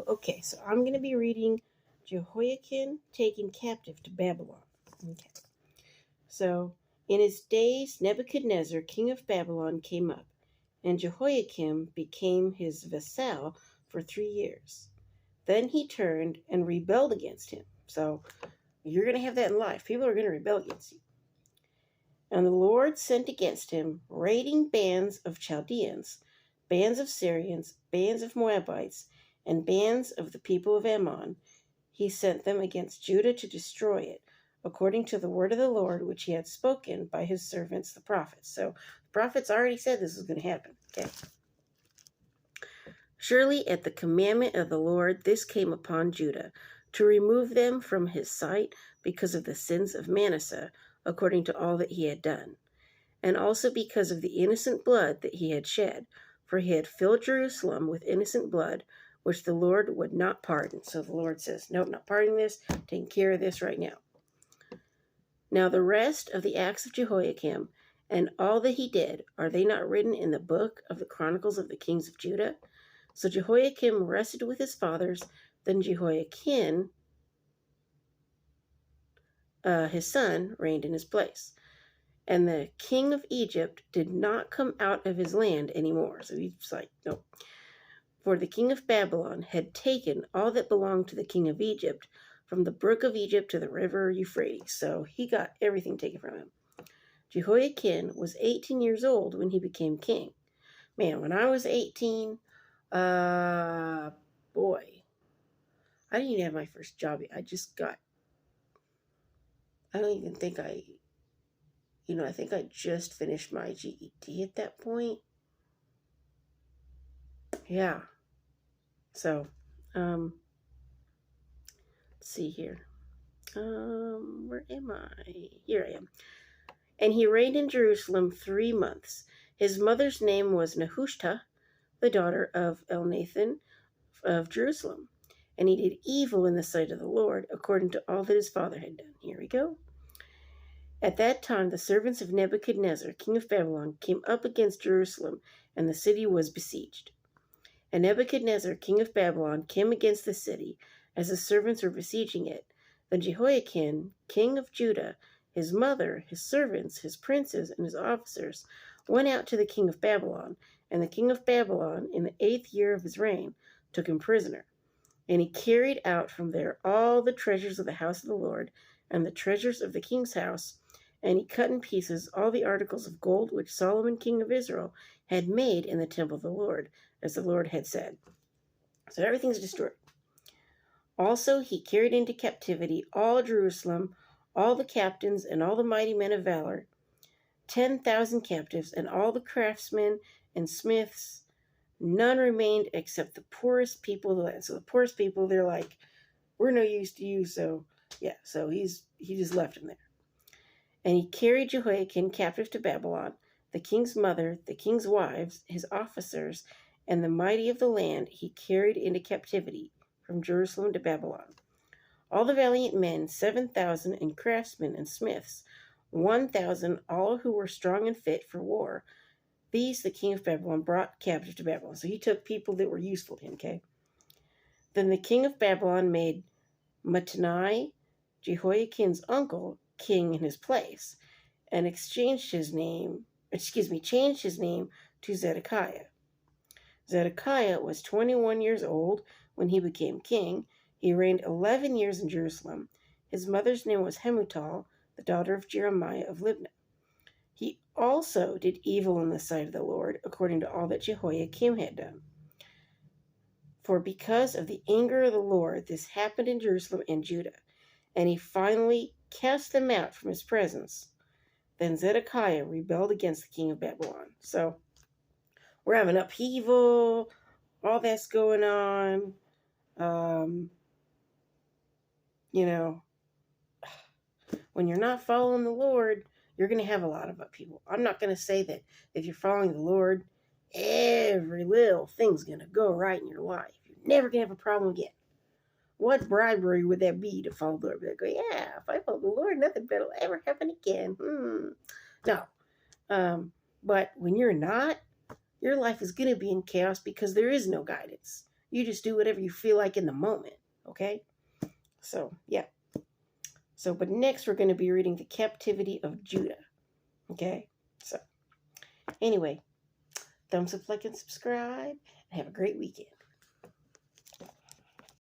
Okay, so I'm going to be reading Jehoiachin taken captive to Babylon. Okay. So, in his days, Nebuchadnezzar, king of Babylon, came up, and Jehoiakim became his vassal for 3 years. Then he turned and rebelled against him. So, you're going to have that in life. People are going to rebel against you. And the Lord sent against him raiding bands of Chaldeans, bands of Syrians, bands of Moabites, and bands of the people of Ammon. He sent them against Judah to destroy it, according to the word of the Lord, which he had spoken by his servants the prophets. So the prophets already said this was going to happen. Okay. Surely at the commandment of the Lord this came upon Judah, to remove them from his sight because of the sins of Manasseh, according to all that he had done, and also because of the innocent blood that he had shed, for he had filled Jerusalem with innocent blood, which the Lord would not pardon. So the Lord says, nope, not pardoning this, taking care of this right now. Now the rest of the acts of Jehoiakim and all that he did, are they not written in the book of the Chronicles of the kings of Judah? So Jehoiakim rested with his fathers. Then Jehoiachin, his son, reigned in his place. And the king of Egypt did not come out of his land anymore. So he's like, no. For the king of Babylon had taken all that belonged to the king of Egypt, from the brook of Egypt to the river Euphrates. So he got everything taken from him. Jehoiachin was 18 years old when he became king. Man, when I was 18, boy, I didn't even have my first job yet. I don't even think I think I just finished my GED at that point. Yeah. So, let's see here. Where am I? Here I am. And he reigned in Jerusalem 3 months. His mother's name was Nehushta, the daughter of Elnathan of Jerusalem. And he did evil in the sight of the Lord, according to all that his father had done. Here we go. At that time, the servants of Nebuchadnezzar, king of Babylon, came up against Jerusalem, and the city was besieged. And Nebuchadnezzar, king of Babylon, came against the city, as the servants were besieging it. Then Jehoiachin, king of Judah, his mother, his servants, his princes, and his officers, went out to the king of Babylon, and the king of Babylon, in the 8th year of his reign, took him prisoner. And he carried out from there all the treasures of the house of the Lord, and the treasures of the king's house, and he cut in pieces all the articles of gold which Solomon king of Israel had made in the temple of the Lord, as the Lord had said. So everything's destroyed. Also he carried into captivity all Jerusalem, all the captains and all the mighty men of valor, 10,000 captives, and all the craftsmen and smiths. None remained except the poorest people of the land. So the poorest people, they're like, we're no use to you. So yeah, so he just left them there. And he carried Jehoiachin captive to Babylon, the king's mother, the king's wives, his officers, and the mighty of the land he carried into captivity from Jerusalem to Babylon. All the valiant men, 7,000, and craftsmen and smiths, 1,000, all who were strong and fit for war. These the king of Babylon brought captive to Babylon. So he took people that were useful to him, okay? Then the king of Babylon made Mattanai, Jehoiachin's uncle, king in his place, and changed his name to Zedekiah. Zedekiah was 21 years old when he became king. He reigned 11 years in Jerusalem. His mother's name was Hamutal, the daughter of Jeremiah of Libnah. He also did evil in the sight of the Lord, according to all that Jehoiakim had done. For because of the anger of the Lord, this happened in Jerusalem and Judah, and he finally cast them out from his presence. Then Zedekiah rebelled against the king of Babylon. So we're having upheaval, all that's going on. When you're not following the Lord, you're going to have a lot of upheaval. I'm not going to say that if you're following the Lord, every little thing's going to go right in your life. You're never going to have a problem again. What bribery would that be to follow the Lord? They go, yeah, if I follow the Lord, nothing better will ever happen again. No. But when you're not, your life is going to be in chaos because there is no guidance. You just do whatever you feel like in the moment, okay? So, yeah. So, but next we're going to be reading the captivity of Judah, okay? So, anyway, thumbs up, like, and subscribe. Have a great weekend.